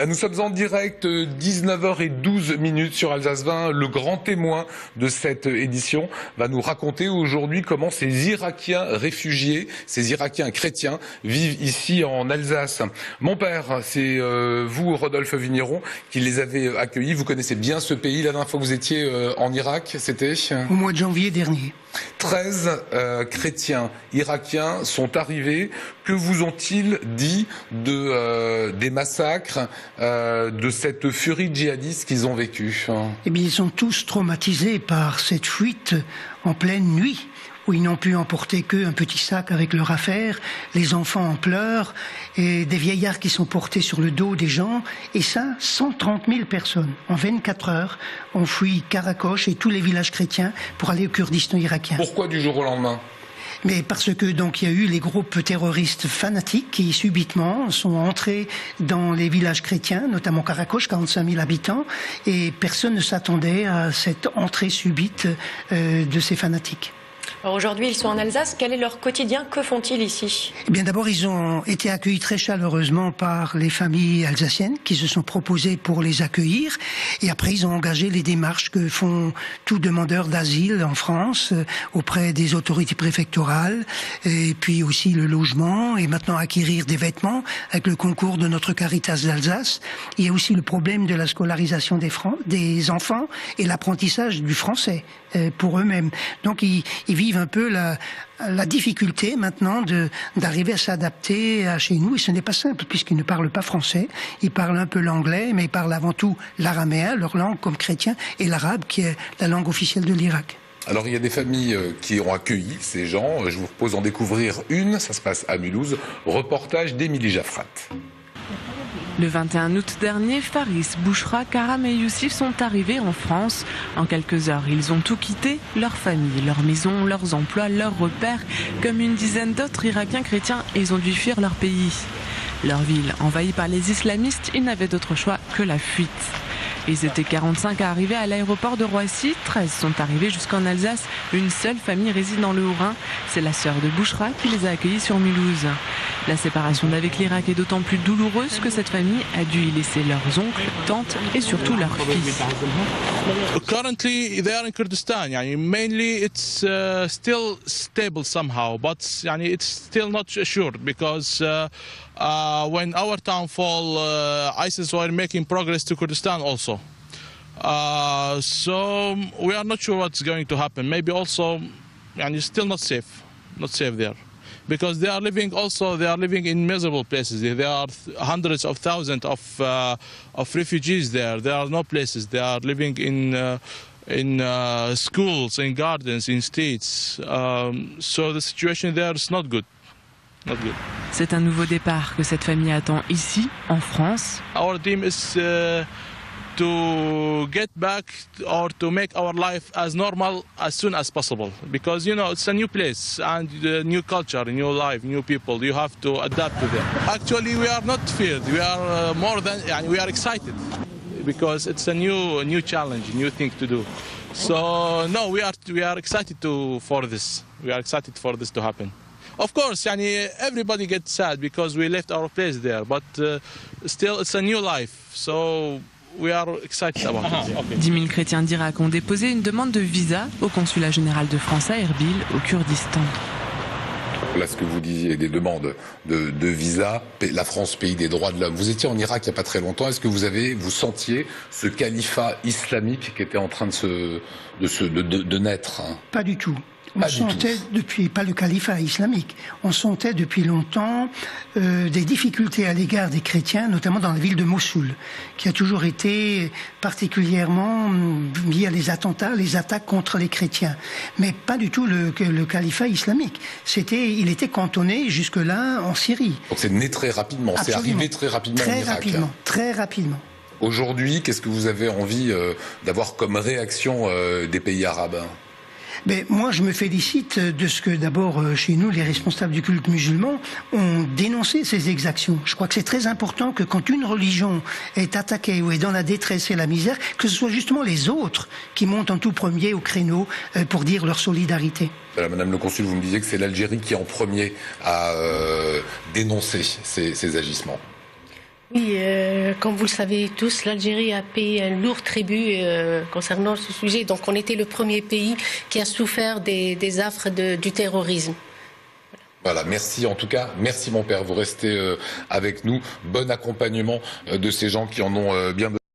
Nous sommes en direct, 19h12 sur Alsace 20. Le grand témoin de cette édition va nous raconter aujourd'hui comment ces Irakiens réfugiés, ces Irakiens chrétiens vivent ici en Alsace. Mon père, c'est vous, Rodolphe Vigneron, qui les avez accueillis. Vous connaissez bien ce pays. La dernière fois que vous étiez en Irak, c'était au mois de janvier dernier. 13 chrétiens irakiens sont arrivés. Que vous ont-ils dit des massacres, de cette furie djihadiste qu'ils ont vécue? Eh bien, ils sont tous traumatisés par cette fuite en pleine nuit, où ils n'ont pu emporter qu'un petit sac avec leur affaire, les enfants en pleurs, et des vieillards qui sont portés sur le dos des gens. Et ça, 130 000 personnes, en 24 heures, ont fui Karakosh et tous les villages chrétiens pour aller au Kurdistan irakien. Pourquoi du jour au lendemain ? Mais parce que donc il y a eu les groupes terroristes fanatiques qui subitement sont entrés dans les villages chrétiens, notamment Karakosh, 45 000 habitants, et personne ne s'attendait à cette entrée subite de ces fanatiques. Alors aujourd'hui, ils sont en Alsace. Quel est leur quotidien? Que font-ils ici? Eh bien, d'abord, ils ont été accueillis très chaleureusement par les familles alsaciennes qui se sont proposées pour les accueillir. Et après, ils ont engagé les démarches que font tout demandeur d'asile en France auprès des autorités préfectorales, et puis aussi le logement, et maintenant acquérir des vêtements avec le concours de notre Caritas d'Alsace. Il y a aussi le problème de la scolarisation des enfants et l'apprentissage du français pour eux-mêmes. Donc, ils vivent un peu la difficulté maintenant d'arriver à s'adapter à chez nous. Et ce n'est pas simple puisqu'ils ne parlent pas français. Ils parlent un peu l'anglais, mais ils parlent avant tout l'araméen, leur langue comme chrétien, et l'arabe qui est la langue officielle de l'Irak. Alors il y a des familles qui ont accueilli ces gens. Je vous propose d'en découvrir une. Ça se passe à Mulhouse. Reportage d'Émilie Jaffrat. Le 21 août dernier, Faris, Bouchra, Karam et Youssif sont arrivés en France. En quelques heures, ils ont tout quitté, leur famille, leur maison, leurs emplois, leurs repères. Comme une dizaine d'autres Irakiens chrétiens, ils ont dû fuir leur pays. Leur ville, envahie par les islamistes, ils n'avaient d'autre choix que la fuite. Ils étaient 45 à arriver à l'aéroport de Roissy, 13 sont arrivés jusqu'en Alsace. Une seule famille réside dans le Haut-Rhin. C'est la sœur de Bouchra qui les a accueillis sur Mulhouse. La séparation d'avec l'Irak est d'autant plus douloureuse que cette famille a dû y laisser leurs oncles, tantes et surtout leurs fils. Currently they are in Kurdistan. Mainly it's still stable somehow, but it's still not assured because when our town fall, ISIS were making progress to Kurdistan also. So we are not sure what's going to happen. Maybe also, still not safe there. Because they are living in miserable places. There are hundreds of thousands of refugees there. There are no places. They are living in schools, in gardens, in streets. So the situation there is not good. C'est un nouveau départ que cette famille attend ici, en France. Our dream is to get back or to make our life as normal as soon as possible, because it's a new place and a new culture, a new life, new people. You have to adapt to them. Actually, we are not feared. We are we are excited because it's a new challenge, a new thing to do. So no, we are excited for this. We are excited for this to happen. Of course, everybody gets sad because we left our place there, but still it's a new life. So we are excited about it. 10 000 chrétiens d'Irak ont déposé une demande de visa au consulat général de France à Erbil, au Kurdistan. Là, ce que vous disiez, des demandes de visa, la France, pays des droits de l'homme. Vous étiez en Irak il n'y a pas très longtemps. Est-ce que vous sentiez ce califat islamique qui était en train de naître? Pas du tout. On sentait pas le califat islamique, on sentait depuis longtemps des difficultés à l'égard des chrétiens, notamment dans la ville de Mossoul, qui a toujours été particulièrement liée à les attentats, les attaques contre les chrétiens. Mais pas du tout le califat islamique. Il était cantonné jusque-là en Syrie. Donc c'est né très rapidement, c'est arrivé très rapidement en Irak. Très rapidement. Aujourd'hui, qu'est-ce que vous avez envie d'avoir comme réaction des pays arabes ? Mais moi, je me félicite de ce que, d'abord, chez nous, les responsables du culte musulman ont dénoncé ces exactions. Je crois que c'est très important que quand une religion est attaquée ou est dans la détresse et la misère, que ce soit justement les autres qui montent en tout premier au créneau pour dire leur solidarité. Madame le consul, vous me disiez que c'est l'Algérie qui en premier a dénoncé ces agissements. Oui, comme vous le savez tous, l'Algérie a payé un lourd tribut concernant ce sujet. Donc on était le premier pays qui a souffert des affres du terrorisme. Voilà, merci en tout cas, merci mon père, vous restez avec nous. Bon accompagnement de ces gens qui en ont bien besoin.